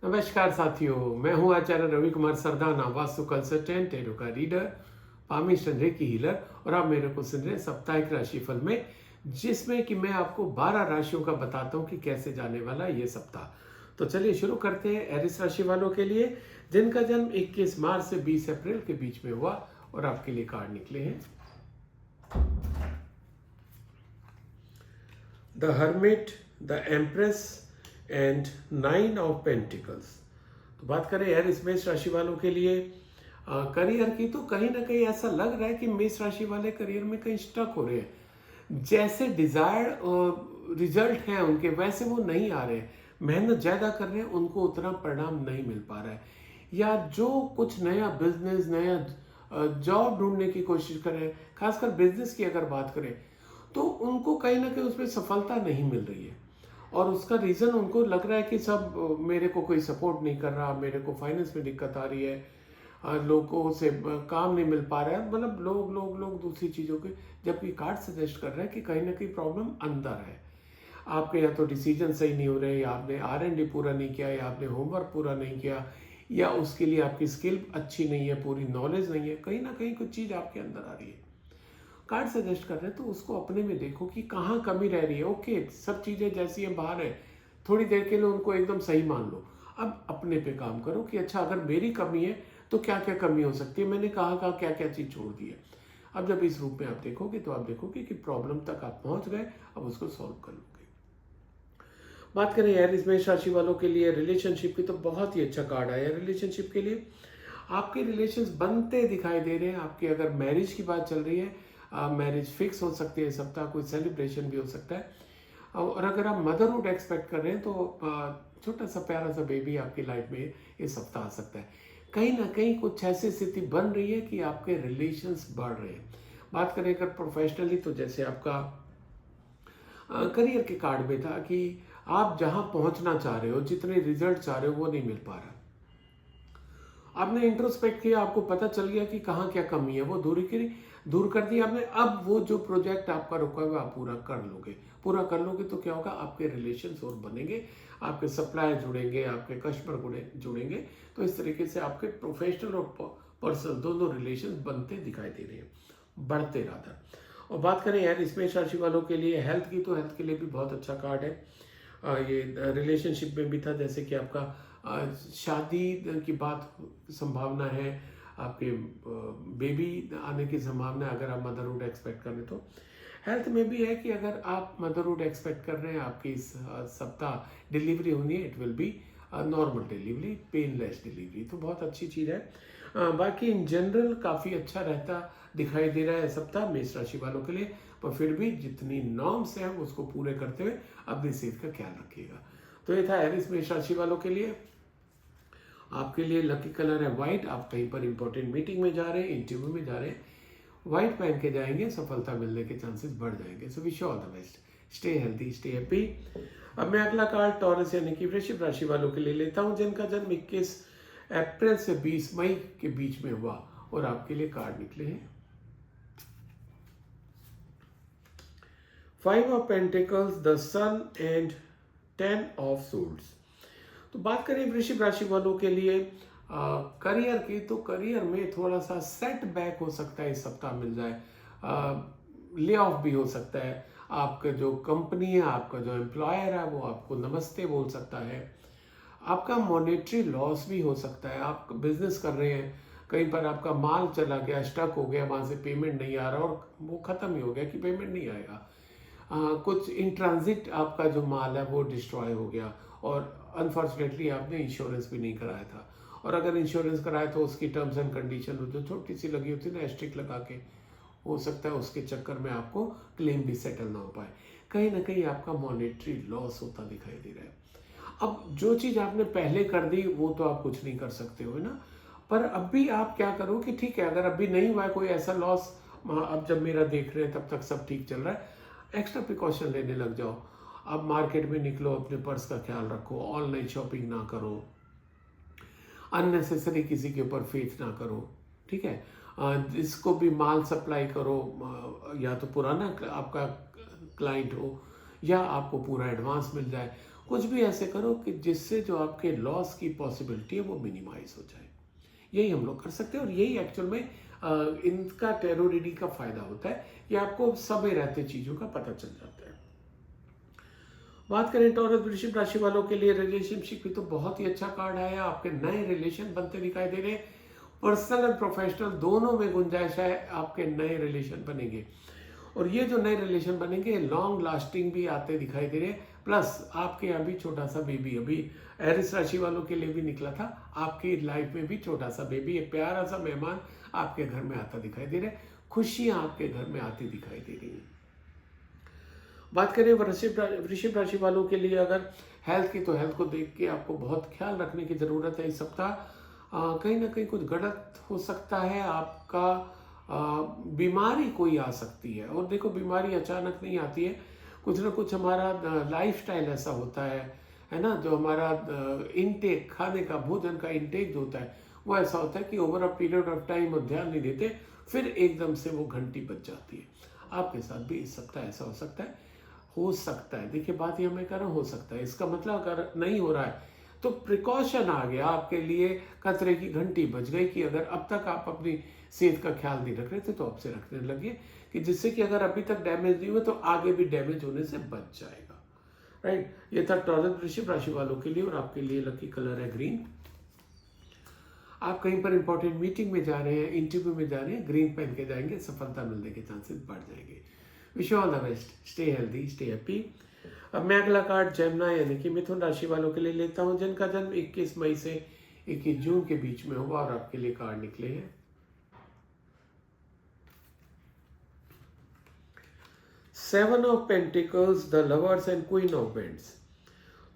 नमस्कार साथियों, मैं हूं आचार्य रवि कुमार सरदाना, वास्तु कंसल्टेंट, एडो का रीडर, पामिश रेकी हीलर। और आप मेरे को सुन रहे हैं साप्ताहिक राशिफल में, जिसमें कि मैं आपको 12 राशियों का बताता हूं कि कैसे जाने वाला ये सप्ताह। तो चलिए शुरू करते हैं एरिस राशि वालों के लिए, जिनका जन्म 21 मार्च से 20 अप्रैल के बीच में हुआ। और आपके लिए कार्ड निकले हैं the hermit, the empress and 9 of pentacles. तो बात करें यार इस मेष राशि वालों के लिए करियर की, तो कहीं ना कहीं ऐसा लग रहा है कि मेष राशि वाले करियर में कहीं स्टक हो रहे हैं। जैसे डिजायर्ड रिजल्ट हैं उनके, वैसे वो नहीं आ रहे हैं। मेहनत ज़्यादा कर रहे हैं, उनको उतना परिणाम नहीं मिल पा रहा है। या जो कुछ नया बिजनेस, नया जॉब ढूंढने की कोशिश कर रहे हैं, खासकर बिजनेस की अगर बात करें, तो उनको कहीं ना कहीं उसमें सफलता नहीं मिल रही है। और उसका रीज़न उनको लग रहा है कि सब मेरे को कोई सपोर्ट नहीं कर रहा, मेरे को फाइनेंस में दिक्कत आ रही है, लोगों से काम नहीं मिल पा रहा है, मतलब लोग दूसरी चीज़ों के। जबकि कार्ड सजेस्ट कर रहा है कि कहीं ना कहीं प्रॉब्लम अंदर है। आपके या तो डिसीजन सही नहीं हो रहे, या आपने R&D पूरा नहीं किया, या आपने होमवर्क पूरा नहीं किया, या उसके लिए आपकी स्किल अच्छी नहीं है, पूरी नॉलेज नहीं है। कहीं ना कहीं कुछ चीज़ आपके अंदर आ रही है। कार्ड सजेस्ट कर रहे हैं तो उसको अपने में देखो कि कहाँ कमी रह रही है। ओके, सब चीज़ें जैसी हैं बाहर है, थोड़ी देर के लिए उनको एकदम सही मान लो। अब अपने पे काम करो कि अच्छा, अगर मेरी कमी है तो क्या क्या कमी हो सकती है, मैंने कहाँ क्या क्या चीज़ छोड़ दी है। अब जब इस रूप में आप देखोगे तो आप देखोगे कि प्रॉब्लम तक आप पहुँच गए, अब उसको सॉल्व कर लोगे। बात करें यार इस मेष राशि वालों के लिए रिलेशनशिप की, तो बहुत ही अच्छा कार्ड आया है रिलेशनशिप के लिए। आपके रिलेशंस बनते दिखाई दे रहे हैं। आपकी अगर मैरिज की बात चल रही है, मैरिज फिक्स हो सकती है इस सप्ताह, कोई सेलिब्रेशन भी हो सकता है। और अगर आप मदरहुड एक्सपेक्ट कर रहे हैं तो छोटा सा प्यारा सा बेबी आपकी लाइफ में इस सप्ताह आ सकता है। कहीं ना कहीं कुछ ऐसी स्थिति बन रही है कि आपके रिलेशंस बढ़ रहे हैं। बात करें अगर प्रोफेशनली, तो जैसे आपका करियर के कार्ड में था कि आप जहां पहुंचना चाह रहे हो, जितने रिजल्ट चाह रहे हो, वो नहीं मिल पा रहा। आपने इंट्रोस्पेक्ट किया, आपको पता चल गया कि कहाँ क्या कमी है, वो दूर कर दी आपने। अब वो जो प्रोजेक्ट आपका रुका हुआ आप पूरा कर लोगे तो क्या होगा, आपके रिलेशंस और बनेंगे, आपके सप्लायर जुड़ेंगे, आपके कस्टमर जुड़ेंगे। तो इस तरीके से आपके प्रोफेशनल और पर्सनल दोनों रिलेशन बनते दिखाई दे रहे हैं, बढ़ते राधा। और बात करें यार इसमें राशि वालों के लिए हेल्थ की, तो हेल्थ के लिए भी बहुत अच्छा कार्ड है। ये रिलेशनशिप में भी था, जैसे कि आपका शादी की बात संभावना है, आपके बेबी आने की संभावना है अगर आप मदरहुड एक्सपेक्ट कर रहे तो। हेल्थ में भी है कि अगर आप मदरहुड एक्सपेक्ट कर रहे हैं, आपकी इस सप्ताह डिलीवरी होनी है, it will be normal delivery, painless delivery, तो बहुत अच्छी चीज़ है। बाकी इन जनरल काफ़ी अच्छा रहता दिखाई दे रहा है सप्ताह मेष राशि वालों के लिए। पर फिर भी जितनी नॉर्म्स हैं उसको पूरे करते हुए अपनी सेहत का ख्याल रखिएगा। तो ये था एरिस मेष राशि वालों के लिए। आपके लिए लकी कलर है व्हाइट। आप कहीं पर इंपॉर्टेंट मीटिंग में जा रहे हैं, इंटरव्यू में जा रहे हैं, व्हाइट पहन के जाएंगे, सफलता मिलने के चांसेस बढ़ जाएंगे। So wish you all the best, stay healthy, stay happy. अब मैं अगला कार्ड टॉरस यानी कि वृश्चिक राशि वालों के लिए लेता हूं, जिनका जन्म 21 अप्रैल से 20 मई के बीच में हुआ। और आपके लिए कार्ड निकले हैं 5 of pentacles, the sun and 10 of suits. तो बात करें वृश्चिक राशि वालों के लिए करियर की, तो करियर में थोड़ा सा सेट बैक हो सकता है, इस सप्ताह मिल जाए। ले ऑफ भी हो सकता है। आपका जो कंपनी है, आपका जो एम्प्लॉयर है, वो आपको नमस्ते बोल सकता है। आपका मॉनेटरी लॉस भी हो सकता है। आप बिजनेस कर रहे हैं, कहीं पर आपका माल चला गया, स्टक हो गया, वहाँ से पेमेंट नहीं आ रहा, और वो ख़त्म ही हो गया कि पेमेंट नहीं आएगा। कुछ इन ट्रांजिट आपका जो माल है वो डिस्ट्रॉय हो गया, और अनफॉर्चुनेटली आपने इंश्योरेंस भी नहीं कराया था। और अगर इंश्योरेंस कराया तो उसकी टर्म्स एंड कंडीशन जो छोटी सी लगी होती है ना, एस्ट्रिक लगा के, हो सकता है उसके चक्कर में आपको क्लेम भी सेटल ना हो पाए। कहीं ना कहीं आपका मॉनेटरी लॉस होता दिखाई दे रहा है। अब जो चीज़ आपने पहले कर दी वो तो आप कुछ नहीं कर सकते हो, है ना। पर अब भी आप क्या करो कि ठीक है, अगर अभी नहीं हुआ है कोई ऐसा लॉस, अब जब मेरा देख रहे हैं तब तक सब ठीक चल रहा है, एक्स्ट्रा प्रिकॉशन लेने लग जाओ। अब मार्केट में निकलो, अपने पर्स का ख्याल रखो, ऑनलाइन शॉपिंग ना करो, अननेसेसरी किसी के ऊपर फेथ ना करो, ठीक है। जिसको भी माल सप्लाई करो, या तो पुराना आपका क्लाइंट हो, या आपको पूरा एडवांस मिल जाए, कुछ भी ऐसे करो कि जिससे जो आपके लॉस की पॉसिबिलिटी है वो मिनिमाइज हो जाए। यही हम लोग कर सकते हैं और यही एक्चुअल में इनका टैरो रीडिंग का फायदा होता है कि आपको समय रहते चीज़ों का पता चल जाता है। बात करें टॉरस वृश्चिक राशि वालों के लिए रिलेशनशिप की, तो बहुत ही अच्छा कार्ड आया। आपके नए रिलेशन बनते दिखाई दे रहे हैं। पर्सनल एंड प्रोफेशनल दोनों में गुंजाइश है, आपके नए रिलेशन बनेंगे और ये जो नए रिलेशन बनेंगे लॉन्ग लास्टिंग भी आते दिखाई दे रहे हैं। प्लस आपके अभी छोटा सा बेबी अभी एरिस राशि वालों के लिए भी निकला था, आपकी लाइफ में भी छोटा सा बेबी, एक प्यारा सा मेहमान आपके घर में आता दिखाई दे रहा है। खुशियां आपके घर में आती दिखाई दे रही हैं। बात करें वृश्चिक राशि वालों के लिए अगर हेल्थ की, तो हेल्थ को देख के आपको बहुत ख्याल रखने की ज़रूरत है। इस सप्ताह कहीं ना कहीं कुछ गलत हो सकता है, आपका बीमारी कोई आ सकती है। और देखो बीमारी अचानक नहीं आती है, कुछ ना कुछ हमारा लाइफस्टाइल ऐसा होता है ना, जो हमारा इनटेक खाने का भोजन का इनटेक जो होता है वो ऐसा होता है कि over a period of time हम ध्यान नहीं देते, फिर एकदम से वो घंटी बज जाती है। आपके साथ भी इस सप्ताह ऐसा हो सकता है। देखिए बात ये मैं कर रहा हूँ हो सकता है, इसका मतलब अगर नहीं हो रहा है तो प्रिकॉशन आ गया आपके लिए, खतरे की घंटी बज गई कि अगर अब तक आप अपनी सेहत का ख्याल नहीं रख रहे थे तो अब से रखने लगे, कि जिससे कि अगर अभी तक डैमेज नहीं हुआ तो आगे भी डैमेज होने से बच जाएगा। राइट, ये था टॉरस वृश्चिक राशि वालों के लिए। और आपके लिए लकी कलर है ग्रीन। आप कहीं पर इंपॉर्टेंट मीटिंग में जा रहे हैं, इंटरव्यू में जा रहे हैं, ग्रीन पहन के जाएंगे, सफलता मिलने के चांसेस बढ़ जाएंगे। Wish you all the best, stay healthy, stay happy. अब मैं अगला कार्ड जेमिनी यानी कि मिथुन राशि वालों के लिए लेता हूं, जिनका जन्म 21 मई से 21 जून के बीच में हुआ। और आपके लिए कार्ड निकले हैं 7 of pentacles, the lovers and queen of vends.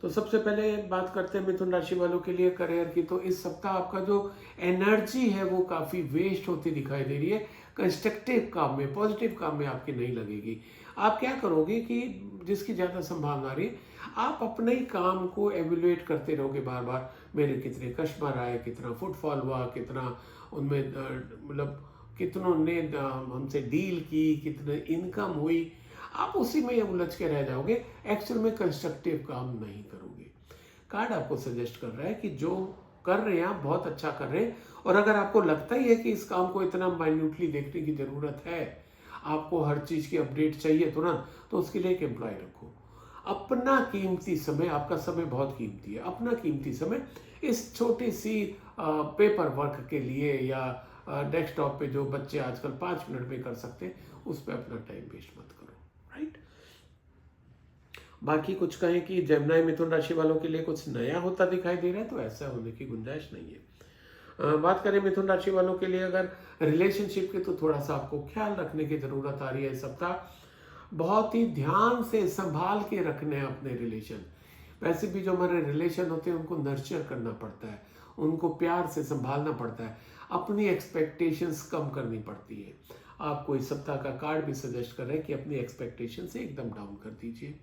तो सबसे पहले बात करते हैं मिथुन राशि वालों के लिए करियर की। तो इस सप्ताह आपका जो एनर्जी है वो काफ़ी वेस्ट होती दिखाई दे रही है। कंस्ट्रक्टिव काम में, पॉजिटिव काम में आपकी नहीं लगेगी। आप क्या करोगे कि जिसकी ज़्यादा संभावना रही, आप अपने ही काम को एवेल्युएट करते रहोगे बार बार। मेरे कितने कस्टमर आए, कितना फुटफॉल हुआ, कितना उनमें मतलब कितनों ने हमसे डील की, कितने इनकम हुई, आप उसी में उलझ के रह जाओगे। एक्चुअल में कंस्ट्रक्टिव काम नहीं करोगे। कार्ड आपको सजेस्ट कर रहा है कि जो कर रहे हैं आप बहुत अच्छा कर रहे हैं, और अगर आपको लगता ही है कि इस काम को इतना माइन्यूटली देखने की जरूरत है, आपको हर चीज की अपडेट चाहिए तुरंत, तो उसके लिए एक एम्प्लॉय रखो। अपना कीमती समय, आपका समय बहुत कीमती है, अपना कीमती समय इस छोटी सी पेपर वर्क के लिए या डेस्कटॉप पे जो बच्चे आजकल 5 मिनट में कर सकते हैं, उस पर अपना टाइम वेस्ट मत करो। राइट, बाकी कुछ कहें कि जेमिनी मिथुन राशि वालों के लिए कुछ नया होता दिखाई दे रहा है, तो ऐसा होने की गुंजाइश नहीं है। बात करें मिथुन राशि वालों के लिए अगर रिलेशनशिप के, तो थोड़ा सा आपको ख्याल रखने की जरूरत आ रही है इस सप्ताह। बहुत ही ध्यान से संभाल के रखने हैं अपने रिलेशन। वैसे भी जो हमारे रिलेशन होते हैं उनको नर्चर करना पड़ता है, उनको प्यार से संभालना पड़ता है, अपनी एक्सपेक्टेशंस कम करनी पड़ती है। आपको इस सप्ताह का कार्ड भी सजेस्ट कर रहे हैं कि अपनी एक्सपेक्टेशन से एकदम डाउन कर दीजिए,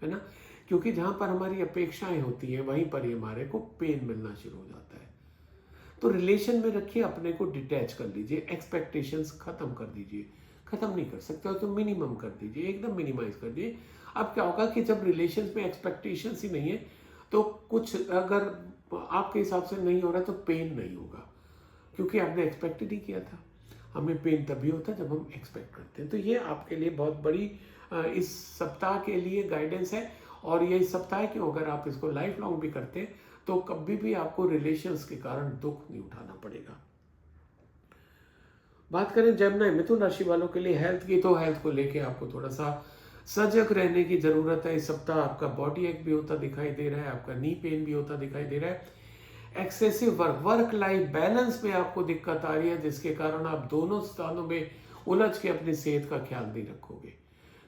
है ना, क्योंकि जहां पर हमारी अपेक्षाएं होती हैं वहीं पर ही हमारे को पेन मिलना शुरू हो जाता है। तो रिलेशन में रखिए, अपने को डिटैच कर लीजिए, एक्सपेक्टेशंस खत्म कर दीजिए। खत्म नहीं कर सकते हो तो मिनिमम कर दीजिए, एकदम मिनिमाइज कर दीजिए। अब क्या होगा कि जब रिलेशन में एक्सपेक्टेशंस ही नहीं है, तो कुछ अगर आपके हिसाब से नहीं हो रहा तो पेन नहीं होगा, क्योंकि आपने एक्सपेक्ट नहीं किया था। हमें पेन तभी होता है जब हम एक्सपेक्ट करते हैं। तो ये आपके लिए बहुत बड़ी इस सप्ताह के लिए गाइडेंस है। और ये सप्ताह है कि अगर आप इसको लाइफ लॉन्ग भी करते हैं तो कभी भी आपको रिलेशंस के कारण दुख नहीं उठाना पड़ेगा। बात करें जेमिनी मिथुन राशि वालों के लिए हेल्थ की, तो हेल्थ को लेके आपको थोड़ा सा सजग रहने की जरूरत है। इस सप्ताह आपका बॉडी एक भी होता दिखाई दे रहा है, आपका नी पेन भी होता दिखाई दे रहा है। एक्सेसिव वर्क लाइफ बैलेंस में आपको दिक्कत आ रही है, जिसके कारण आप दोनों स्थानों में उलझ के अपनी सेहत का ख्याल नहीं रखोगे।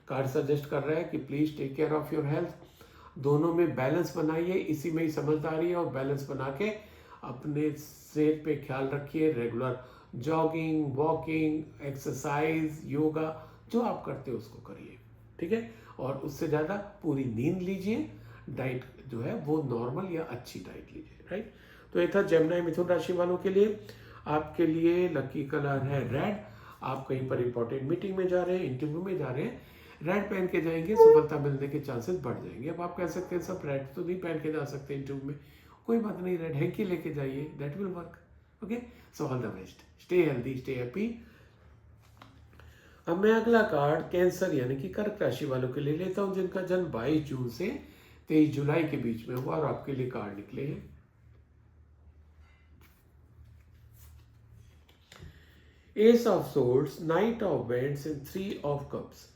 कार्ड सजेस्ट कर रहा है कि please take care of your health. दोनों में बैलेंस बनाइए, इसी में ही समझदारी है, और बैलेंस बना के अपने सेहत पे ख्याल रखिए। Regular jogging, walking, exercise, yoga जो आप करते हो उसको करिए, ठीक है। और उससे ज़्यादा पूरी नींद लीजिए, डाइट जो है वो नॉर्मल या अच्छी डाइट लीजिए। राइट, तो ये था जेमिनी मिथुन राशि वालों के लिए। आपके लिए लकी कलर है रेड। आप कहीं पर इंपॉर्टेंट मीटिंग में जा रहे हैं, इंटरव्यू में जा रहे हैं, रेड पहन के जाएंगे, सफलता मिलने के चांसेस बढ़ जाएंगे। अब आप कह सकते हैं सब रेड तो नहीं पहन के जा सकते इंटरव्यू में, कोई बात नहीं, रेड हैंकी लेके जाइए, that will work. Okay, so all the best, stay healthy, stay happy. अब मैं अगला कार्ड कैंसर यानी कि कर्क राशि वालों के लिए लेता हूं, जिनका जन्म 22 जून से 23 जुलाई के बीच में हुआ, और आपके लिए कार्ड निकले हैं S of swords, night of vends and 3 of cups.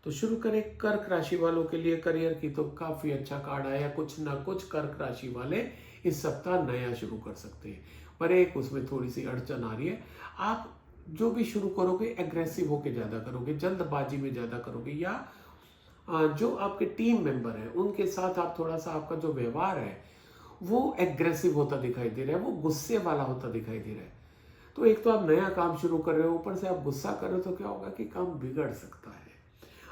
तो शुरू करें कर्क राशि वालों के लिए करियर की, तो काफी अच्छा कार्ड आया। कुछ ना कुछ कर्क राशि वाले इस सप्ताह नया शुरू कर सकते हैं, पर एक उसमें थोड़ी सी अड़चन आ रही है। आप जो भी शुरू करोगे एग्रेसिव होके ज्यादा करोगे, जल्दबाजी में ज्यादा करोगे, या जो आपके टीम मेंबर हैं उनके साथ आप थोड़ा सा, आपका जो व्यवहार है वो एग्रेसिव होता दिखाई दे रहा है, वो गुस्से वाला होता दिखाई दे रहा है। तो एक तो आप नया काम शुरू कर रहे हो, ऊपर से आप गुस्सा कर रहे हो, तो क्या होगा कि काम बिगड़ सकता है।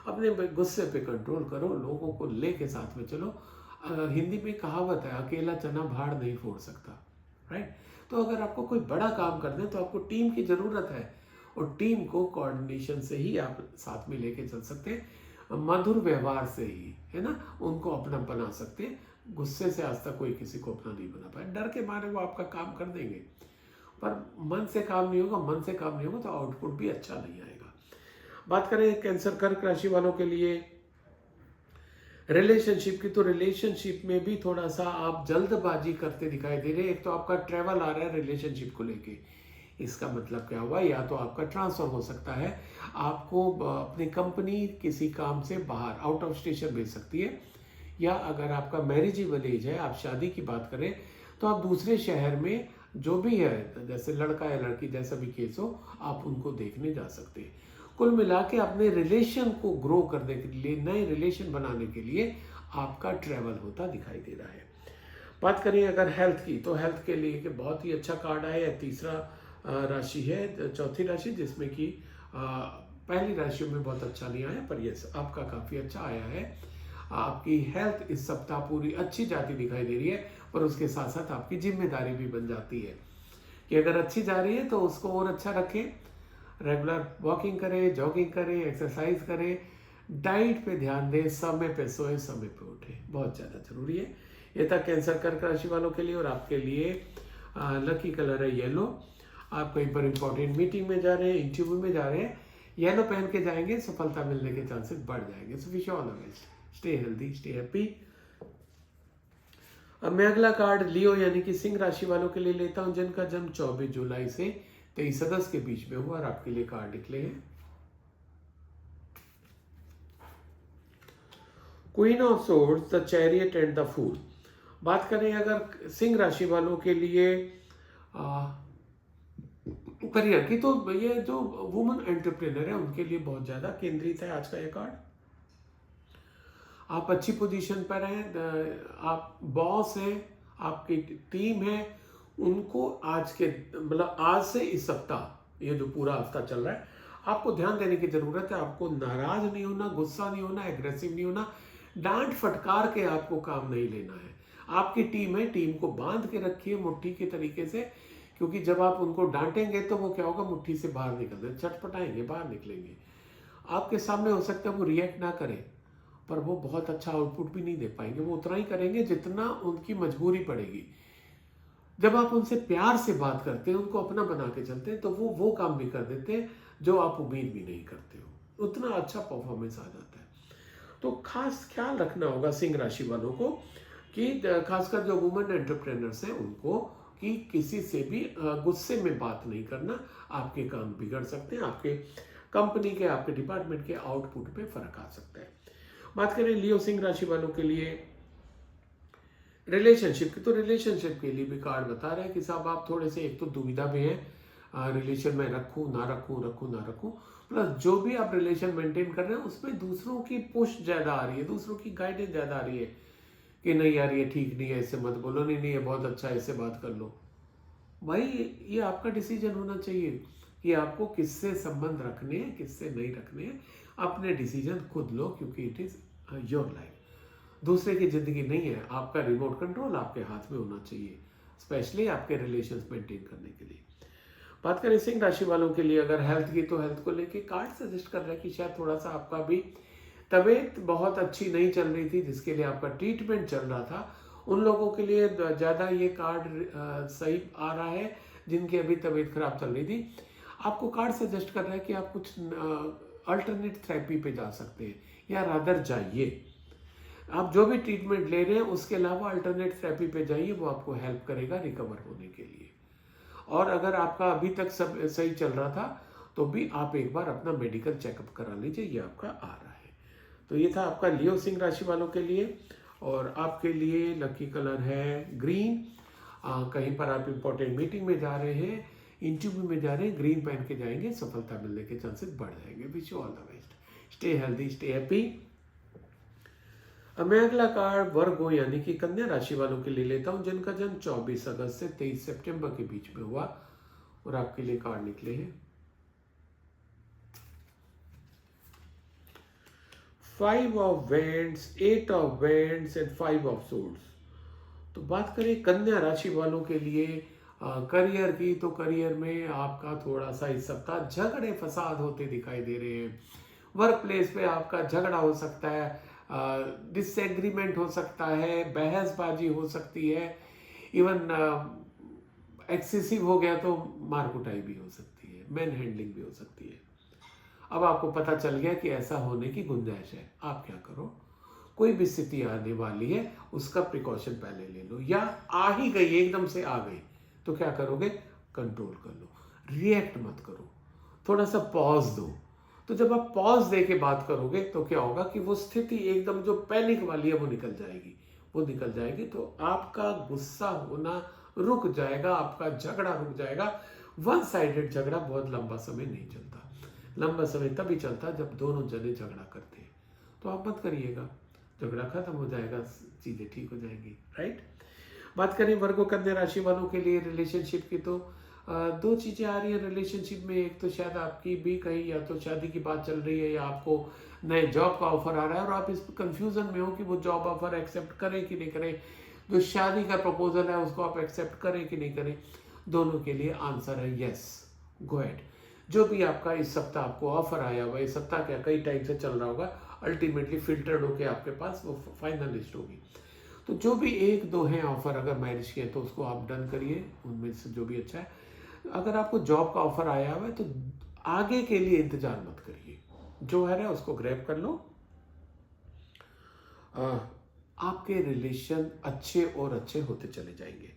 अपने गुस्से पे कंट्रोल करो, लोगों को लेके साथ में चलो। हिंदी में कहावत है, अकेला चना भाड़ नहीं फोड़ सकता, राइट। तो अगर आपको कोई बड़ा काम करना है तो आपको टीम की जरूरत है, और टीम को कोऑर्डिनेशन से ही आप साथ में लेके चल सकते हैं, मधुर व्यवहार से ही, है ना, उनको अपना बना सकते हैं। गुस्से से आज तक कोई किसी को अपना नहीं बना पाया, डर के मारे वो आपका काम कर देंगे, पर मन से काम नहीं होगा, मन से काम नहीं होगा तो आउटपुट भी अच्छा नहीं आएगा। बात करें कैंसर कर्क राशि वालों के लिए रिलेशनशिप की, तो रिलेशनशिप में भी थोड़ा सा आप जल्दबाजी करते दिखाई दे रहे हैं। एक तो आपका ट्रैवल आ रहा है रिलेशनशिप को लेके, इसका मतलब क्या हुआ, या तो आपका ट्रांसफर हो सकता है, आपको अपनी कंपनी किसी काम से बाहर आउट ऑफ स्टेशन भेज सकती है, या अगर आपका मैरिजेबल एज है, आप शादी की बात करें, तो आप दूसरे शहर में जो भी है, जैसे लड़का या लड़की जैसा भी केस हो, आप उनको देखने जा सकते हैं। कुल मिला के अपने रिलेशन को ग्रो करने के लिए, नए रिलेशन बनाने के लिए आपका ट्रैवल होता दिखाई दे रहा है। बात करें अगर हेल्थ की, तो हेल्थ के लिए कि बहुत ही अच्छा कार्ड आया है। तीसरा राशि है, चौथी राशि, जिसमें कि पहली राशियों में बहुत अच्छा नहीं आया, पर ये आपका काफ़ी अच्छा आया है। आपकी हेल्थ इस सप्ताह पूरी अच्छी जाती दिखाई दे रही है, पर उसके साथ साथ आपकी जिम्मेदारी भी बन जाती है कि अगर अच्छी जा रही है तो उसको और अच्छा रखें। रेगुलर वॉकिंग करें, जॉगिंग करें, एक्सरसाइज करें, डाइट पे ध्यान दें, समय पे सोए, समय पे उठें, बहुत ज़्यादा जरूरी है। ये था कैंसर कर्क राशि वालों के लिए। और आपके लिए लकी कलर है येलो। आप कहीं पर इंपॉर्टेंट मीटिंग में जा रहे हैं, इंटरव्यू में जा रहे हैं, येलो पहन के जाएंगे, सफलता मिलने के चांसेस बढ़ जाएंगे। So wish all the best, stay healthy, stay happy. अब मैं अगला कार्ड लियो यानी कि सिंह राशि वालों के लिए लेता हूं, जिनका जन्म 24 जुलाई से 23 अगस्त के बीच में हुआ, और आपके लिए कार्ड निकले हैं queen of swords, the chariot and the fool. बात करें अगर सिंह राशि वालों के लिए करियर की, तो ये जो वुमन एंटरप्रेन्योर है उनके लिए बहुत ज्यादा केंद्रित है आज का ये कार्ड। आप अच्छी पोजीशन पर हैं, आप बॉस हैं, आपकी टीम है, उनको आज के मतलब आज से इस सप्ताह, ये जो पूरा हफ्ता चल रहा है, आपको ध्यान देने की जरूरत है। आपको नाराज नहीं होना, गुस्सा नहीं होना, एग्रेसिव नहीं होना, डांट फटकार के आपको काम नहीं लेना है। आपकी टीम है, टीम को बांध के रखिए मुट्ठी के तरीके से, क्योंकि जब आप उनको डांटेंगे तो वो क्या होगा, मुट्ठी से बाहर निकलते चटपटाएंगे, बाहर निकलेंगे। आपके सामने हो सकता है वो रिएक्ट ना करें, पर वो बहुत अच्छा आउटपुट भी नहीं दे पाएंगे। वो उतना ही करेंगे जितना उनकी मजबूरी पड़ेगी। जब आप उनसे प्यार से बात करते हैं, उनको अपना बना के चलते हैं, तो वो काम भी कर देते हैं जो आप उम्मीद भी नहीं करते हो, उतना अच्छा परफॉर्मेंस आ जाता है। तो खास ख्याल रखना होगा सिंह राशि वालों को कि खासकर जो वुमेन एंटरप्रेन्योर्स हैं उनको, कि किसी से भी गुस्से में बात नहीं करना, आपके काम बिगड़ सकते हैं, आपके कंपनी के, आपके डिपार्टमेंट के आउटपुट पे फर्क आ सकता है। बात करें लियो सिंह राशि वालों के लिए रिलेशनशिप की, तो रिलेशनशिप के लिए भी कार्ड बता रहे हैं कि साहब आप थोड़े से एक तो दुविधा में हैं, रिलेशन में रखूं ना रखूं, रखूं ना रखूं, प्लस जो भी आप रिलेशन मेंटेन कर रहे हैं उसमें दूसरों की पुश ज्यादा आ रही है, दूसरों की गाइडेंस ज्यादा आ रही है कि नहीं यार ये ठीक नहीं है, इससे मत बोलो, नहीं नहीं ये बहुत अच्छा है, इससे बात कर लो। भाई ये आपका डिसीजन होना चाहिए कि आपको किससे संबंध रखने हैं, किससे नहीं रखने हैं। अपने डिसीजन खुद लो, क्योंकि इट इज योर लाइफ, दूसरे की जिंदगी नहीं है। आपका रिमोट कंट्रोल आपके हाथ में होना चाहिए, स्पेशली आपके रिलेशंस मेंटेन करने के लिए। बात करें सिंह राशि वालों के लिए अगर हेल्थ की, तो हेल्थ को लेके कार्ड सजेस्ट कर रहा है कि शायद थोड़ा सा आपका भी तबीयत बहुत अच्छी नहीं चल रही थी, जिसके लिए आपका ट्रीटमेंट चल रहा था, उन लोगों के लिए ज़्यादा ये कार्ड सही आ रहा है जिनकी अभी तबीयत खराब चल रही थी। आपको कार्ड सजेस्ट कर रहा है कि आप कुछ अल्टरनेट थेरेपी पे जा सकते हैं, या रादर जाइए। आप जो भी ट्रीटमेंट ले रहे हैं उसके अलावा अल्टरनेट थेरेपी पे जाइए, वो आपको हेल्प करेगा रिकवर होने के लिए। और अगर आपका अभी तक सब सही चल रहा था तो भी आप एक बार अपना मेडिकल चेकअप करा लीजिए, ये आपका आ रहा है। तो ये था आपका लियो सिंह राशि वालों के लिए। और आपके लिए लकी कलर है ग्रीन। कहीं पर आप इंपॉर्टेंट मीटिंग में जा रहे हैं, इंटरव्यू में जा रहे हैं, ग्रीन पहन के जाएंगे, सफलता मिलने के चांसेस बढ़ जाएंगे। Wish you all the best, stay healthy, stay happy. अब मैं अगला कार्ड वर्गो यानी कि कन्या राशि वालों के लिए लेता हूं, जिनका जन्म 24 अगस्त से 23 सितंबर के बीच में हुआ। और आपके लिए कार्ड निकले हैं 5 of vends, 8 of vends and 5 of swords. तो बात करें कन्या राशि वालों के लिए करियर की, तो करियर में आपका थोड़ा सा इस सप्ताह झगड़े फसाद होते दिखाई दे रहे हैं। वर्क प्लेस पे आपका झगड़ा हो सकता है, डिसएग्रीमेंट हो सकता है, बहसबाजी हो सकती है, इवन एक्सेसिव हो गया तो मारकुटाई भी हो सकती है, मैन हैंडलिंग भी हो सकती है। अब आपको पता चल गया कि ऐसा होने की गुंजाइश है, आप क्या करो, कोई भी स्थिति आने वाली है उसका प्रिकॉशन पहले ले लो, या आ ही गई एकदम से आ गई तो क्या करोगे, कंट्रोल कर लो, रिएक्ट मत करो, थोड़ा सा पॉज दो। तो जब आप पॉज दे के बात करोगे तो क्या होगा कि वो स्थिति एकदम जो पैनिक वाली है वो निकल जाएगी, वो निकल जाएगी तो आपका गुस्सा होना रुक जाएगा, आपका झगड़ा रुक जाएगा। वन साइडेड झगड़ा बहुत लंबा समय नहीं चलता, लंबा समय तभी चलता जब दोनों जने झगड़ा करते हैं। तो आप मत करिएगा, झगड़ा खत्म हो जाएगा, चीजें ठीक हो जाएंगी, राइट। बात करें वर्गो कन्या राशि वालों के लिए रिलेशनशिप की, तो दो चीजें आ रही है रिलेशनशिप में। एक तो शायद आपकी भी कहीं या तो शादी की बात चल रही है, या आपको नए जॉब का ऑफर आ रहा है और आप इस कंफ्यूजन में हो कि वो जॉब ऑफर एक्सेप्ट करें कि नहीं करें, जो शादी का प्रपोजल है उसको आप एक्सेप्ट करें कि नहीं करें। दोनों के लिए आंसर है यस, गो अहेड। जो भी आपका इस सप्ताह आपको ऑफर आया हुआ, इस सप्ताह क्या कई टाइम से चल रहा होगा, अल्टीमेटली फिल्टर्ड होके आपके पास वो फाइनल लिस्ट होगी। तो जो भी एक दो हैं ऑफर, अगर मैरिज के तो उसको आप डन करिए, उनमें से जो भी अच्छा है। अगर आपको जॉब का ऑफर आया हुआ है तो आगे के लिए इंतजार मत करिए, जो है ना उसको ग्रैब कर लो। आपके रिलेशन अच्छे और अच्छे होते चले जाएंगे।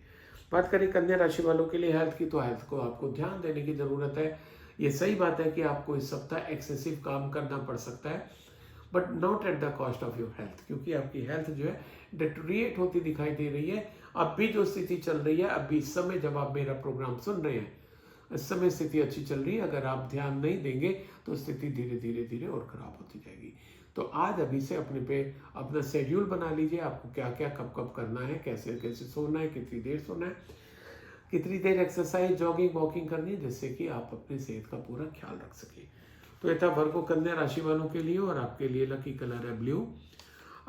बात करें कन्या राशि वालों के लिए हेल्थ की, तो हेल्थ को आपको ध्यान देने की जरूरत है। ये सही बात है कि आपको इस सप्ताह एक्सेसिव काम करना पड़ सकता है, but not at the cost of your health, क्योंकि आपकी हेल्थ जो है डिटोरिएट होती दिखाई दे रही है। अब भी जो स्थिति चल रही है, अभी इस समय जब आप मेरा प्रोग्राम सुन रहे हैं, इस समय स्थिति अच्छी चल रही है। अगर आप ध्यान नहीं देंगे तो स्थिति धीरे धीरे धीरे और खराब होती जाएगी। तो आज अभी से अपने पे अपना शेड्यूल बना लीजिए, आपको क्या क्या कब कब करना है, कैसे कैसे सोना है, कितनी देर सोना है, कितनी देर एक्सरसाइज जॉगिंग वॉकिंग करनी है, जिससे कि आप अपनी सेहत का पूरा ख्याल रख सकें। तो ये था वर्गो कन्या राशि वालों के लिए। और आपके लिए लकी कलर है ब्लू।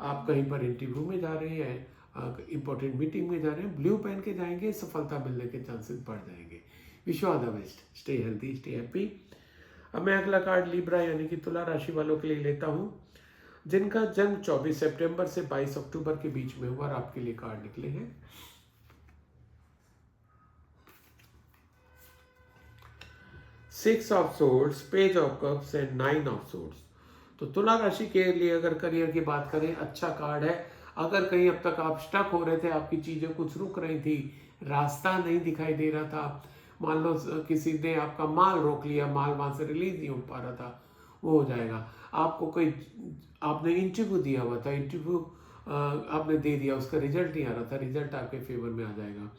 आप कहीं पर इंटरव्यू में जा रहे हैं, इंपॉर्टेंट मीटिंग में जा रहे हैं, ब्लू पहन के जाएंगे, सफलता मिलने के चांसेस बढ़ जाएंगे। Wish you all the best, stay healthy, stay happy. अब मैं अगला कार्ड लिब्रा यानी कि तुला राशि वालों के लिए लेता हूं, जिनका जन्म 24 सितंबर से 22 अक्टूबर के बीच में हुआ। और आपके लिए कार्ड निकले हैं 6 of swords, page of cups and 9 of swords. तो तुला राशि के लिए अगर करियर की बात करें, अच्छा कार्ड है। अगर कहीं अब तक आप स्टक हो रहे थे, आपकी चीजें कुछ रुक रही थी, रास्ता नहीं दिखाई दे रहा था, मान लो किसी ने आपका माल रोक लिया, माल वहां से रिलीज नहीं हो पा रहा था, वो हो जाएगा। आपको कोई, आपने इंटरव्यू दिया हुआ था, इंटरव्यू आपने दे दिया, उसका रिजल्ट नहीं आ रहा था, रिजल्ट आपके फेवर में आ जाएगा।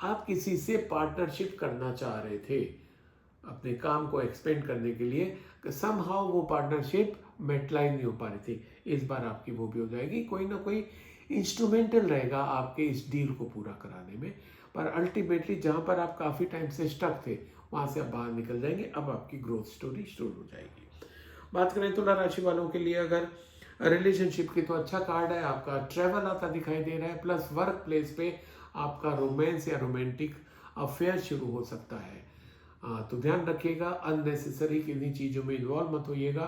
आप किसी से पार्टनरशिप करना चाह रहे थे अपने काम को एक्सपेंड करने के लिए, समहाउ वो पार्टनरशिप मेटलाइन नहीं हो पा रही थी, इस बार आपकी वो भी हो जाएगी। कोई ना कोई इंस्ट्रूमेंटल रहेगा आपके इस डील को पूरा कराने में, पर अल्टीमेटली जहां पर आप काफ़ी टाइम से स्टक थे वहां से आप बाहर निकल जाएंगे। अब आपकी ग्रोथ स्टोरी शुरू हो जाएगी। बात करें तुला राशि वालों के लिए अगर रिलेशनशिप की, तो अच्छा कार्ड है, आपका ट्रैवल आता दिखाई दे रहा है, प्लस वर्क प्लेस पे आपका रोमांस या रोमांटिक अफेयर शुरू हो सकता है। तो ध्यान रखिएगा, अननेसेसरी किन्हीं चीज़ों में इन्वॉल्व मत होइएगा।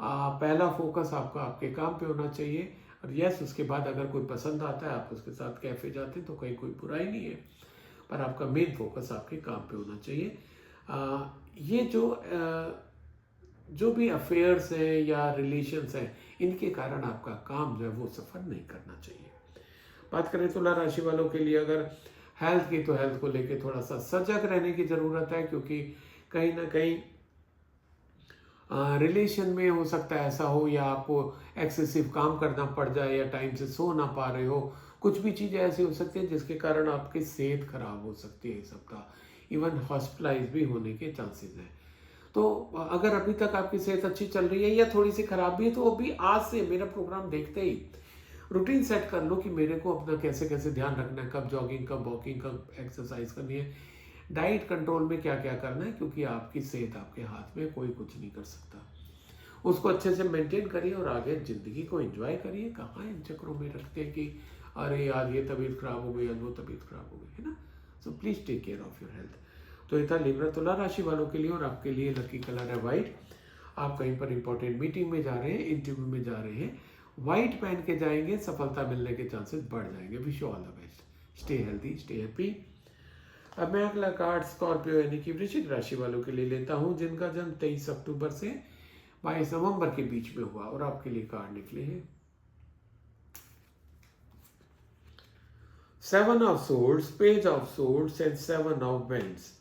पहला फोकस आपका आपके काम पे होना चाहिए। और यस, उसके बाद अगर कोई पसंद आता है आप उसके साथ कैफे जाते हैं तो कहीं कोई बुराई नहीं है, पर आपका मेन फोकस आपके काम पे होना चाहिए। ये जो भी अफेयर्स हैं या रिलेशंस हैं, इनके कारण आपका काम जो है वो सफ़र नहीं करना चाहिए। बात करें तुला राशि वालों के लिए अगर हेल्थ की, तो हेल्थ को लेके थोड़ा सा सजग रहने की ज़रूरत है, क्योंकि कहीं ना कहीं रिलेशन में हो सकता है ऐसा हो, या आपको एक्सेसिव काम करना पड़ जाए, या टाइम से सो ना पा रहे हो। कुछ भी चीज़ें ऐसी हो सकती है जिसके कारण आपकी सेहत खराब हो सकती है इस सप्ताह, इवन हॉस्पिटलाइज भी होने के चांसेस हैं। तो अगर अभी तक आपकी सेहत अच्छी चल रही है या थोड़ी सी खराब भी है, तो अभी आज से मेरा प्रोग्राम देखते ही रूटीन सेट कर लो कि मेरे को अपना कैसे कैसे ध्यान रखना है, कब जॉगिंग, कब वॉकिंग, कब एक्सरसाइज करनी है, डाइट कंट्रोल में क्या क्या करना है, क्योंकि आपकी सेहत आपके हाथ में, कोई कुछ नहीं कर सकता। उसको अच्छे से मेंटेन करिए और आगे ज़िंदगी को एंजॉय करिए। कहाँ इन चक्रों में रखते हैं कि अरे यार ये तबीयत खराब हो गई, आज वो तबीयत खराब हो गई, है ना। So please take care of your health. तो ये था लिब्रा तुला राशि वालों के लिए, और आपके लिए लकी कलर है वाइट। आप कहीं पर इंपॉर्टेंट मीटिंग में जा रहे हैं, इंटरव्यू में जा रहे हैं, वाइट पहन के जाएंगे, सफलता मिलने के चांसेस बढ़ जाएंगे। Wish you all the best. Stay healthy, stay happy. अब मैं अगला कार्ड स्कॉर्पियो यानी कि वृश्चिक राशि वालों के लिए लेता हूं, जिनका जन्म 23 अक्टूबर से 22 नवंबर के बीच में हुआ, और आपके लिए कार्ड निकले हैं 7 of swords, page of swords and 7 of vends.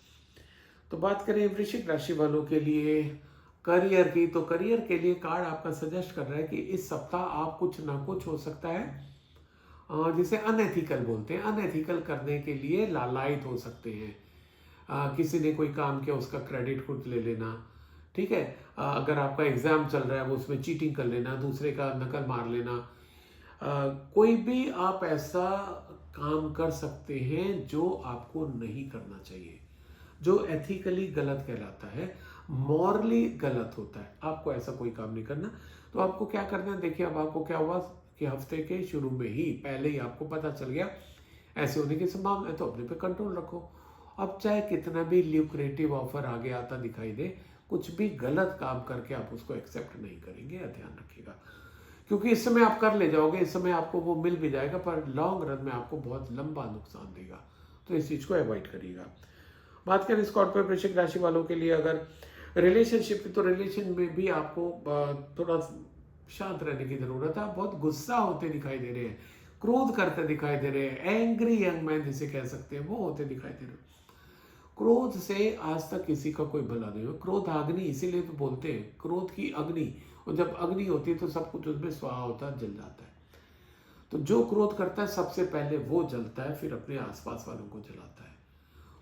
तो बात करें वृश्चिक राशि वालों के लिए करियर की, तो करियर के लिए कार्ड आपका सजेस्ट कर रहा है कि इस सप्ताह आप कुछ ना कुछ हो सकता है जिसे अनएथिकल बोलते हैं, अनएथिकल करने के लिए लालायित हो सकते हैं। किसी ने कोई काम किया उसका क्रेडिट खुद ले लेना, ठीक है। अगर आपका एग्जाम चल रहा है वो उसमें चीटिंग कर लेना, दूसरे का नकल मार लेना। कोई भी आप ऐसा काम कर सकते हैं जो आपको नहीं करना चाहिए, जो एथिकली गलत कहलाता है, मॉरली गलत होता है। आपको ऐसा कोई काम नहीं करना। तो आपको क्या करना है, देखिए अब आपको क्या हुआ कि हफ्ते के शुरू में ही पहले ही आपको पता चल गया ऐसे होने की संभावना है, तो अपने पे कंट्रोल रखो। अब चाहे कितना भी ल्यूक्रेटिव ऑफर आगे आता दिखाई दे, कुछ भी गलत काम करके आप उसको एक्सेप्ट नहीं करेंगे, ध्यान रखिएगा। क्योंकि इस समय आप कर ले जाओगे, इस समय आपको वो मिल भी जाएगा, पर लॉन्ग रन में आपको बहुत लंबा नुकसान देगा। तो इस चीज़ को अवॉइड करिएगा। बात करें स्कॉर्पियो वृश्चिक राशि वालों के लिए अगर रिलेशनशिप की, तो रिलेशन में भी आपको थोड़ा शांत रहने की जरूरत है। आप बहुत गुस्सा होते दिखाई दे रहे हैं, क्रोध करते दिखाई दे रहे हैं, एंग्री यंग मैन जिसे कह सकते हैं वो होते दिखाई दे रहे हैं। क्रोध से आज तक किसी का कोई भला नहीं हुआ। क्रोध अग्नि, इसीलिए तो बोलते हैं क्रोध की अग्नि, और जब अग्नि होती है तो सब कुछ उसमें स्वाहा होता है, जल जाता है। तो जो क्रोध करता है सबसे पहले वो जलता है, फिर अपने आसपास वालों को जलाता है,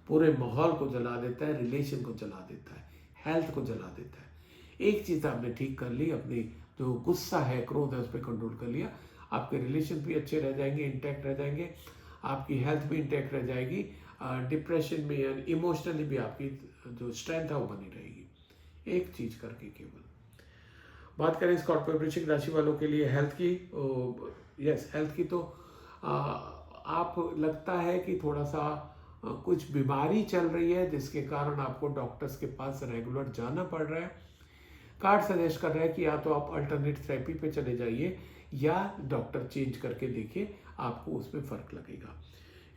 पूरे माहौल को जला देता है, रिलेशन को जला देता है, हेल्थ को जला देता है। एक चीज़ आपने ठीक कर ली, अपनी जो गुस्सा है, क्रोध है, उस पर कंट्रोल कर लिया, आपके रिलेशन भी अच्छे रह जाएंगे, इंटैक्ट रह जाएंगे, आपकी हेल्थ भी इंटैक्ट रह जाएगी, डिप्रेशन में या इमोशनली भी आपकी जो स्ट्रेंथ है वो बनी रहेगी। एक चीज़ करके केवल। बात करें स्कॉर्पियो वृश्चिक राशि वालों के लिए हेल्थ की, यस हेल्थ की, तो आप लगता है कि थोड़ा सा कुछ बीमारी चल रही है जिसके कारण आपको डॉक्टर्स के पास रेगुलर जाना पड़ रहा है। कार्ड सजेस्ट कर रहा है कि या तो आप अल्टरनेट थेरेपी पे चले जाइए या डॉक्टर चेंज करके देखिए, आपको उसमें फर्क लगेगा।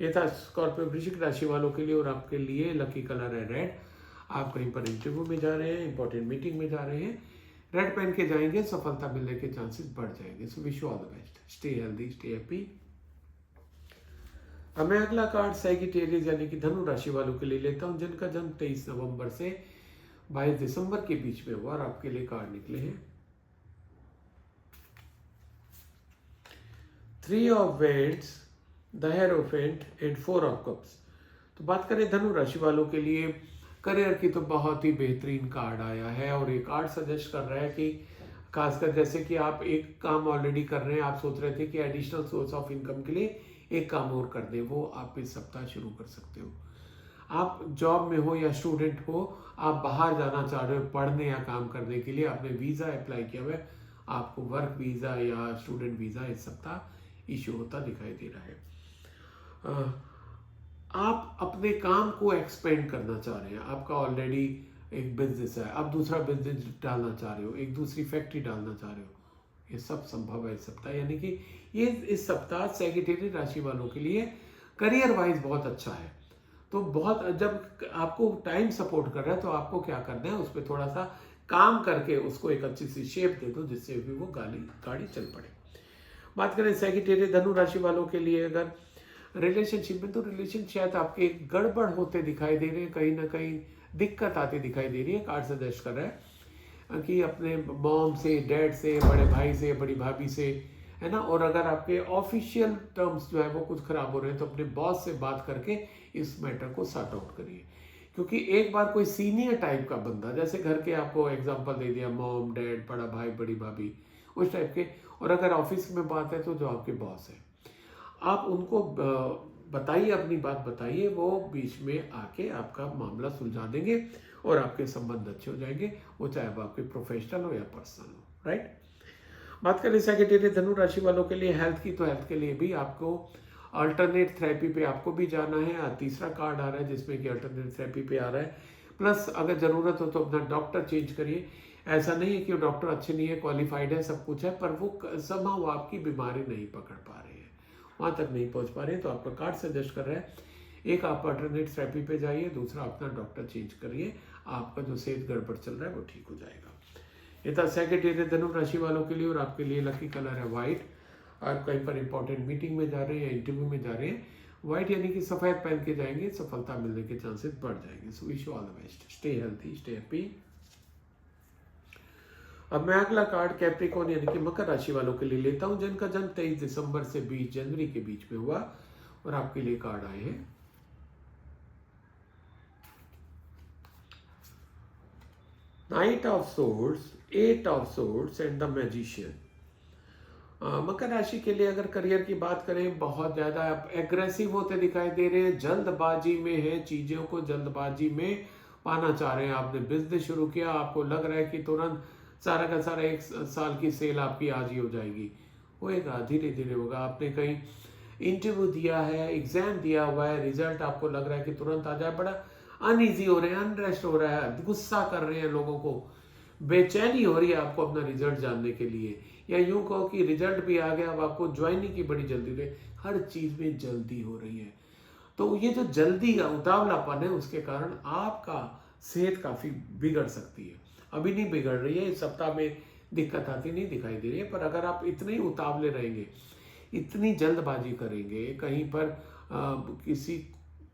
ये था स्कॉर्पियो वृश्चिक राशि वालों के लिए, और आपके लिए लकी कलर है रेड। आप कहीं पर इंटरव्यू में जा रहे हैं, इंपॉर्टेंट मीटिंग में जा रहे हैं, रेड पहन के जाएंगे, सफलता मिलने के चांसेस बढ़ जाएंगे। So wish you all the best. Stay healthy, stay happy. अब मैं अगला कार्ड सैगिटेरियस यानी कि धनु राशि वालों के लिए लेता हूं, जिनका जन्म 23 नवंबर से 22 दिसंबर के बीच में हुआ, और आपके लिए कार्ड निकले हैं 3 of vends, the hierophant and 4 of cups. तो बात करें धनु राशि वालों के लिए करियर की, तो बहुत ही बेहतरीन कार्ड आया है, और ये कार्ड सजेस्ट कर रहा है कि खासकर जैसे कि आप एक काम ऑलरेडी कर रहे हैं, आप सोच रहे थे कि एडिशनल सोर्स ऑफ इनकम के लिए एक काम और कर दे, वो आप इस सप्ताह शुरू कर सकते हो। आप जॉब में हो या स्टूडेंट हो, आप बाहर जाना चाह रहे हो पढ़ने या काम करने के लिए, आपने वीज़ा अप्लाई किया हुआ है, आपको वर्क वीज़ा या स्टूडेंट वीज़ा इस सप्ताह इशू होता दिखाई दे रहा है। आप अपने काम को एक्सपेंड करना चाह रहे हैं, आपका ऑलरेडी एक बिजनेस है, अब दूसरा बिजनेस डालना चाह रहे हो, एक दूसरी फैक्ट्री डालना चाह रहे हो, ये सब संभव है इस सप्ताह। यानी कि ये इस सप्ताह सैगिटेरियस राशि वालों के लिए करियर वाइज बहुत अच्छा है। तो बहुत, जब आपको टाइम सपोर्ट कर रहा है तो आपको क्या करना है, उस पर थोड़ा सा काम करके उसको एक अच्छी सी शेप दे दो, जिससे भी वो गाड़ी चल पड़े। बात करें सैगिटेरियस धनु राशि वालों के लिए, अगर रिलेशनशिप में, तो रिलेशन शायद आपके गड़बड़ होते दिखाई दे रहे हैं, कहीं ना कहीं दिक्कत आती दिखाई दे रही है। कार्ड सजेस्ट कर रहा है कि अपने मॉम से, डैड से, बड़े भाई से, बड़ी भाभी से, है ना। और अगर आपके ऑफिशियल टर्म्स जो है वो कुछ खराब हो रहे हैं तो अपने बॉस से बात करके इस मैटर को सॉर्ट आउट करिए। क्योंकि एक बार कोई सीनियर टाइप का बंदा, जैसे घर के आपको एग्जांपल दे दिया, मॉम, डैड, बड़ा भाई, बड़ी भाभी, उस टाइप के, और अगर ऑफिस में बात है तो जो आपके बॉस है, आप उनको बताइए, अपनी बात बताइए, वो बीच में आके आपका मामला सुलझा देंगे और आपके संबंध अच्छे हो जाएंगे, वो चाहे वो आपके प्रोफेशनल हो या पर्सनल हो, राइट। बात करें सैगिटेरियस धनु राशि वालों के लिए हेल्थ की, तो हेल्थ के लिए भी आपको अल्टरनेट थेरेपी पे आपको भी जाना है। तीसरा कार्ड आ रहा है जिसमें कि अल्टरनेट थेरेपी पे आ रहा है। प्लस अगर ज़रूरत हो तो अपना डॉक्टर चेंज करिए। ऐसा नहीं है कि वो डॉक्टर अच्छे नहीं है, क्वालिफाइड है, सब कुछ है, पर वो वो आपकी बीमारी नहीं पकड़ पा रहे हैं, वहाँ तक नहीं पहुँच पा रहे हैं। तो आपका कार्ड सजेस्ट कर रहा है, एक आप अल्टरनेट थेरेपी पे जाइए, दूसरा अपना डॉक्टर चेंज करिए, आपका जो सेहत गड़बड़ चल रहा है वो ठीक हो जाएगा। ये था सैगिटेरियस धनु राशि वालों के लिए। और आपके लिए लकी कलर है वाइट। आप कहीं पर इंपॉर्टेंट मीटिंग में जा रहे हैं या इंटरव्यू में जा रहे हैं, व्हाइट यानी कि सफ़ेद पहन के जाएंगे, सफलता मिलने के चांसेस बढ़ जाएंगे। So wish you all the best, stay healthy, stay happy. अब मैं अगला कार्ड कैप्रिकॉर्न यानी कि मकर राशि वालों के लिए लेता हूं, जिनका जन्म 23 दिसंबर से 20 जनवरी के बीच में हुआ। और आपके लिए कार्ड आए हैं knight of swords, 8 of swords and the magician. मकर राशि के लिए अगर करियर की बात करें, बहुत ज़्यादा एग्रेसिव होते दिखाई दे रहे हैं, जल्दबाजी में है, चीज़ों को जल्दबाजी में पाना चाह रहे हैं। आपने बिजनेस शुरू किया, आपको लग रहा है कि तुरंत सारा का सारा 1 साल की सेल आपकी आज ही हो जाएगी, होएगा, धीरे धीरे होगा। आपने कहीं इंटरव्यू दिया है, एग्जाम दिया हुआ है, रिजल्ट आपको लग रहा है कि तुरंत आ जाए, बड़ा अनईजी हो रहे हैं, अनरेस्ट हो रहा है, गुस्सा कर रहे हैं, लोगों को बेचैनी हो रही है आपको अपना रिजल्ट जानने के लिए, या यूं कहो कि रिजल्ट भी आ गया, अब आपको ज्वाइनिंग की बड़ी जल्दी हो रही है, हर चीज में जल्दी हो रही है। तो ये जो जल्दी का उतावलापन है, उसके कारण आपका सेहत काफी बिगड़ सकती है। अभी नहीं बिगड़ रही है, इस सप्ताह में दिक्कत आती नहीं दिखाई दे रही है, पर अगर आप इतने ही उतावले रहेंगे, इतनी जल्दबाजी करेंगे, कहीं पर किसी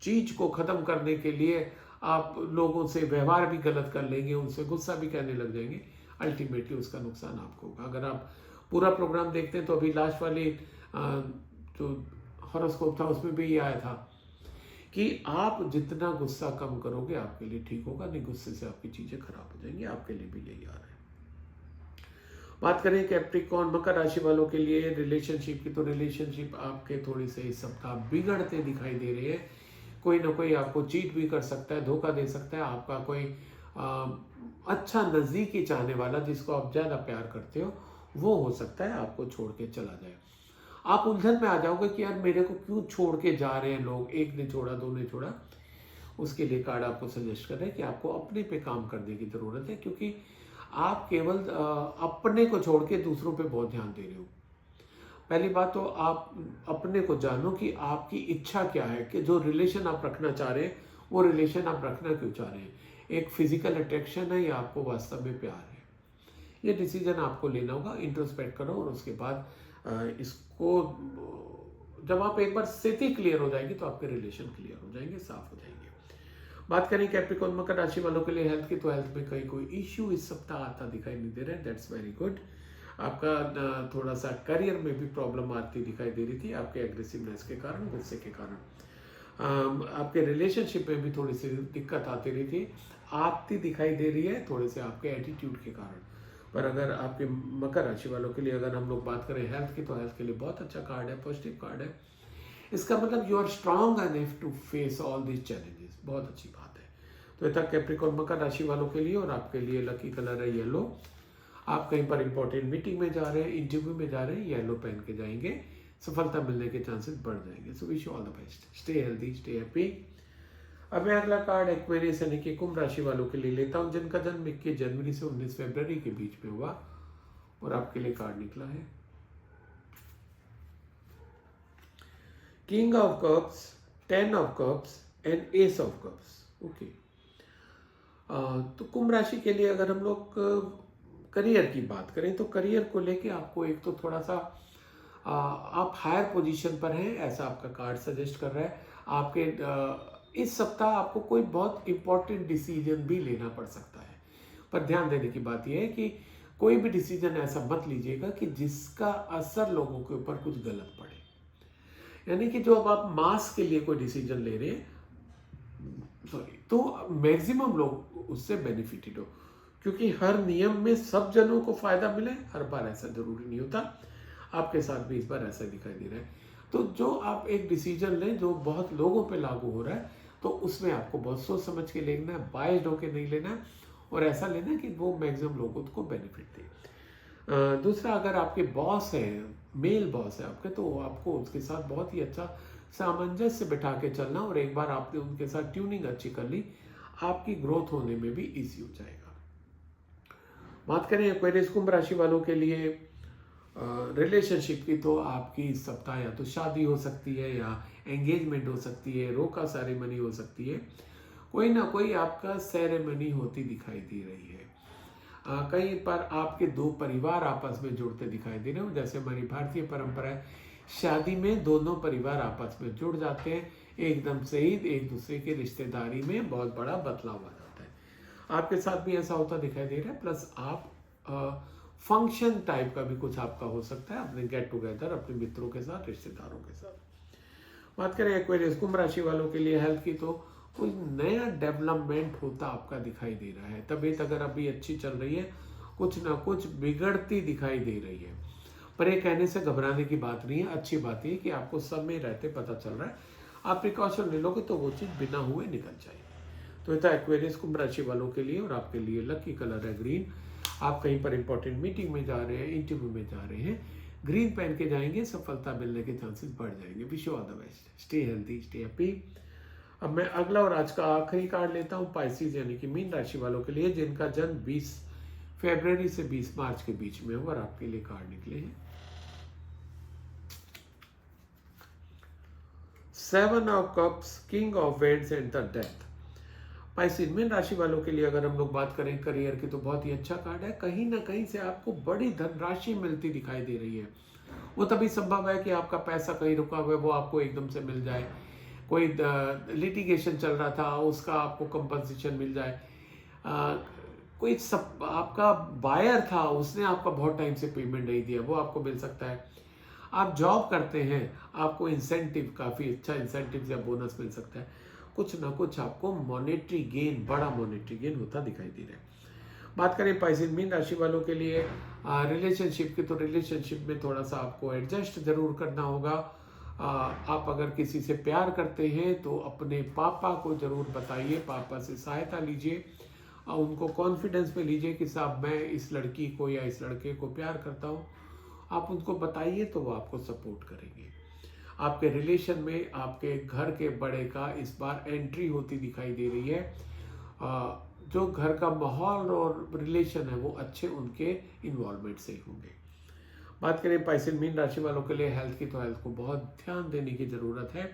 चीज को खत्म करने के लिए आप लोगों से व्यवहार भी गलत कर लेंगे, उनसे गुस्सा भी करने लग जाएंगे, अल्टीमेटली उसका नुकसान आपको होगा। अगर आप पूरा प्रोग्राम देखते हैं तो अभी लास्ट वाली जो हॉरोस्कोप था उसमें भी ये आया था कि आप जितना गुस्सा कम करोगे आपके लिए ठीक होगा, नहीं गुस्से से आपकी चीजें खराब हो जाएंगी। आपके लिए भी यही आ रहा है। बात करें कैप्रिकॉर्न मकर राशि वालों के लिए रिलेशनशिप की, तो रिलेशनशिप आपके थोड़ी से इस सप्ताह बिगड़ते दिखाई दे रहे हैं। कोई ना कोई आपको चीट भी कर सकता है, धोखा दे सकता है। आपका कोई अच्छा नज़दीकी चाहने वाला जिसको आप ज़्यादा प्यार करते हो, वो हो सकता है आपको छोड़ के चला जाए। आप उलझन में आ जाओगे कि यार मेरे को क्यों छोड़ के जा रहे हैं लोग, एक ने छोड़ा, दो ने छोड़ा। उसके लिए कार्ड आपको सजेस्ट कर रहे हैं कि आपको अपने पे काम करने की ज़रूरत है, क्योंकि आप केवल अपने को छोड़ के दूसरों पे बहुत ध्यान दे रहे हो। पहली बात तो आप अपने को जानो कि आपकी इच्छा क्या है, कि जो रिलेशन आप रखना चाह रहे हैं वो रिलेशन आप रखना क्यों चाह रहे हैं। एक फिजिकल अट्रैक्शन है या आपको वास्तव में प्यार है, ये डिसीजन आपको लेना होगा। इंट्रोस्पेक्ट करो और उसके बाद इसको, जब आप एक बार स्थिति क्लियर हो जाएगी तो आपके रिलेशन क्लियर हो जाएंगे, साफ हो जाएंगे। बात करें कैप्रिकॉर्न मकर राशि वालों के लिए हेल्थ की, तो हेल्थ में कहीं कोई इश्यू इस सप्ताह आता दिखाई नहीं दे रहा है, दैट्स वेरी गुड। आपका थोड़ा सा करियर में भी प्रॉब्लम आती दिखाई दे रही थी आपके एग्रेसिवनेस के कारण, गुस्से के कारण। आपके रिलेशनशिप में भी थोड़ी सी दिक्कत आती रही थी, आती दिखाई दे रही है थोड़े से आपके एटीट्यूड के कारण। पर अगर आपके मकर राशि वालों के लिए अगर हम लोग बात करें हेल्थ की, तो हेल्थ के लिए बहुत अच्छा कार्ड है, पॉजिटिव कार्ड है। इसका मतलब you are strong enough to face all these challenges, बहुत अच्छी बात है। तो ये था कैप्रिकॉर्न मकर राशि वालों के लिए। और आपके लिए लकी कलर है येलो। आप कहीं पर इंपॉर्टेंट मीटिंग में जा रहे हैं, इंटरव्यू में जा रहे हैं, येलो पहन के जाएंगे, सफलता मिलने के चांसेस बढ़ जाएंगे। So wish you all the best, stay healthy, stay happy. अब मैं अगला कार्ड एक्वेरियस यानी कि कुंभ राशि वालों के लिए लेता हूं, जिनका जन्म 21 जनवरी से 19 फरवरी के बीच में हुआ, और आपके लिए कार्ड निकला है king of cups, 10 of cups and S of cups. Okay, तो कुंभ राशि के लिए अगर हम लोग करियर की बात करें तो करियर को लेके आपको एक तो थोड़ा सा आप हायर पोजीशन पर हैं, ऐसा आपका कार्ड सजेस्ट कर रहा है। आपके इस सप्ताह आपको कोई बहुत इंपॉर्टेंट डिसीजन भी लेना पड़ सकता है, पर ध्यान देने की बात यह है कि कोई भी डिसीजन ऐसा मत लीजिएगा कि जिसका असर लोगों के ऊपर कुछ गलत पड़े। यानी कि जो अब आप मास के लिए कोई डिसीजन ले रहे हैं, सॉरी, तो मैक्सिमम लोग उससे बेनिफिटेड हो, क्योंकि हर नियम में सब जनों को फायदा मिले हर बार ऐसा जरूरी नहीं होता। आपके साथ भी इस बार ऐसा दिखाई दे रहा है। तो जो आप एक डिसीजन लें जो बहुत लोगों पे लागू हो रहा है, तो उसमें आपको बहुत सोच समझ के लेना है, बायस्ड होके नहीं लेना है, और ऐसा लेना है कि वो मैक्सिमम लोगों को बेनिफिट दे। दूसरा, अगर आपके बॉस हैं, मेल बॉस है आपके, तो आपको उसके साथ बहुत ही अच्छा सामंजस्य बिठा के चलना, और एक बार आपने उनके साथ ट्यूनिंग अच्छी कर ली, आपकी ग्रोथ होने में भी ईजी हो जाएगा। बात करें एक्वेरियस कुंभ राशि वालों के लिए रिलेशनशिप की, तो आपकी इस सप्ताह या तो शादी हो सकती है, या एंगेजमेंट हो सकती है, रोका सेरेमनी हो सकती है, कोई ना कोई आपका सेरेमनी होती दिखाई दे रही है। कहीं पर आपके दो परिवार आपस में जुड़ते दिखाई दे रहे हो, जैसे हमारी भारतीय परंपरा है, शादी में दोनों परिवार आपस में जुड़ जाते हैं, एकदम से ही एक दूसरे की रिश्तेदारी में बहुत बड़ा बदलाव आ जाता है। आपके साथ भी ऐसा होता दिखाई दे रहा है। प्लस आप फंक्शन टाइप का भी कुछ आपका हो सकता है, अपने गेट टुगेदर अपने मित्रों के साथ, रिश्तेदारों के साथ। बात करें एक्वेरियस कुंभ राशि वालों के लिए हेल्थ की, तो कोई नया डेवलपमेंट होता आपका दिखाई दे रहा है। तबीयत अगर अभी अच्छी चल रही है, कुछ ना कुछ बिगड़ती दिखाई दे रही है, पर ये कहने से घबराने की बात नहीं है। अच्छी बात है कि आपको समय रहते पता चल रहा है, आप प्रिकॉशन ले लोगे तो वो चीज़ बिना हुए निकल जाएगी। तो ये था एक्वेरियस कुंभ राशि वालों के लिए, और आपके लिए लकी कलर है ग्रीन। आप कहीं पर इंपॉर्टेंट मीटिंग में जा रहे हैं, इंटरव्यू में जा रहे हैं, ग्रीन पहन के जाएंगे, सफलता मिलने के चांसेस बढ़ जाएंगे। Wish you all the best, stay healthy, stay happy. अब मैं अगला और आज का आखिरी कार्ड लेता हूं पाइसेस यानी कि मीन राशि वालों के लिए, जिनका जन्म 20 फरवरी से 20 मार्च के बीच में हुआ, और आपके लिए कार्ड निकले हैं 7 of cups, king of vends and the death. Pisces mean राशि वालों के लिए अगर हम लोग बात करें करियर की, तो बहुत ही अच्छा कार्ड है। कहीं ना कहीं से आपको बड़ी धनराशि मिलती दिखाई दे रही है। वो तभी संभव है कि आपका पैसा कहीं रुका हुआ है, वो आपको एकदम से मिल जाए। कोई लिटिगेशन चल रहा था, उसका आपको कंपनसेशन मिल जाए। कोई आपका बायर था, उसने आपका बहुत टाइम से पेमेंट नहीं दिया, वो आपको मिल सकता है। आप जॉब करते हैं, आपको इंसेंटिव, काफ़ी अच्छा इंसेंटिव या बोनस मिल सकता है। कुछ ना कुछ आपको मॉनेटरी गेन, बड़ा मॉनेटरी गेन होता दिखाई दे रहा है। बात करें पाइसेस मीन राशि वालों के लिए रिलेशनशिप की, तो रिलेशनशिप में थोड़ा सा आपको एडजस्ट जरूर करना होगा। आप अगर किसी से प्यार करते हैं तो अपने पापा को जरूर बताइए, पापा से सहायता लीजिए, उनको कॉन्फिडेंस में लीजिए कि साहब मैं इस लड़की को या इस लड़के को प्यार करता हूँ। आप उनको बताइए तो वो आपको सपोर्ट करेंगे। आपके रिलेशन में आपके घर के बड़े का इस बार एंट्री होती दिखाई दे रही है। जो घर का माहौल और रिलेशन है वो अच्छे उनके इन्वॉल्वमेंट से ही होंगे। बात करें पाइसेस मीन राशि वालों के लिए हेल्थ की, तो हेल्थ को बहुत ध्यान देने की ज़रूरत है।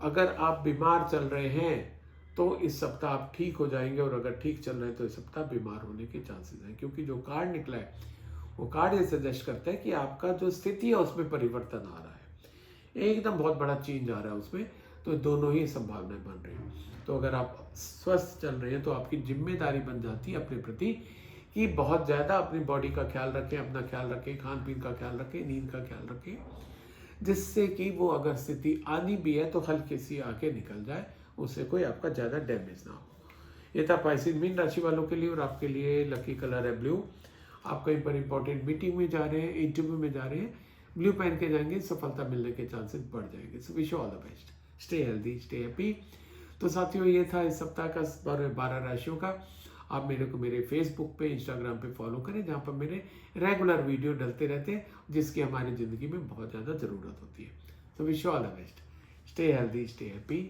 अगर आप बीमार चल रहे हैं तो इस सप्ताह आप ठीक हो जाएंगे, और अगर ठीक चल रहे हैं तो इस सप्ताह बीमार होने के चांसेस हैं, क्योंकि जो कार्ड निकला है वो कार्ड ये सजेस्ट करता है कि आपका जो स्थिति है उसमें परिवर्तन आ रहा है, एकदम बहुत बड़ा चेंज आ रहा है उसमें। तो दोनों ही संभावनाएं बन रही हैं। तो अगर आप स्वस्थ चल रहे हैं तो आपकी जिम्मेदारी बन जाती है अपने प्रति कि बहुत ज़्यादा अपनी बॉडी का ख्याल रखें, अपना ख्याल रखें, खान पीन का ख्याल रखें, नींद का ख्याल रखें, जिससे कि वो अगर स्थिति आनी भी है तो हल्की सी आके निकल जाए, उससे कोई आपका ज़्यादा डैमेज ना हो। ये था पाइसेस मीन राशि वालों के लिए, और आपके लिए लकी कलर है ब्लू। आप कहीं पर इंपॉर्टेंट मीटिंग में जा रहे हैं, इंटरव्यू में जा रहे हैं, ब्लू पहन के जाएंगे, सफलता मिलने के चांसेस बढ़ जाएंगे। So wish you all the best, stay healthy, stay happy. तो साथियों, ये था इस सप्ताह का 12 राशियों का। आप मेरे को मेरे फेसबुक पे, इंस्टाग्राम पे फॉलो करें, जहाँ पर मेरे रेगुलर वीडियो डलते रहते हैं, जिसकी हमारी ज़िंदगी में बहुत ज़्यादा ज़रूरत होती है। So wish you all the best, stay healthy, stay happy.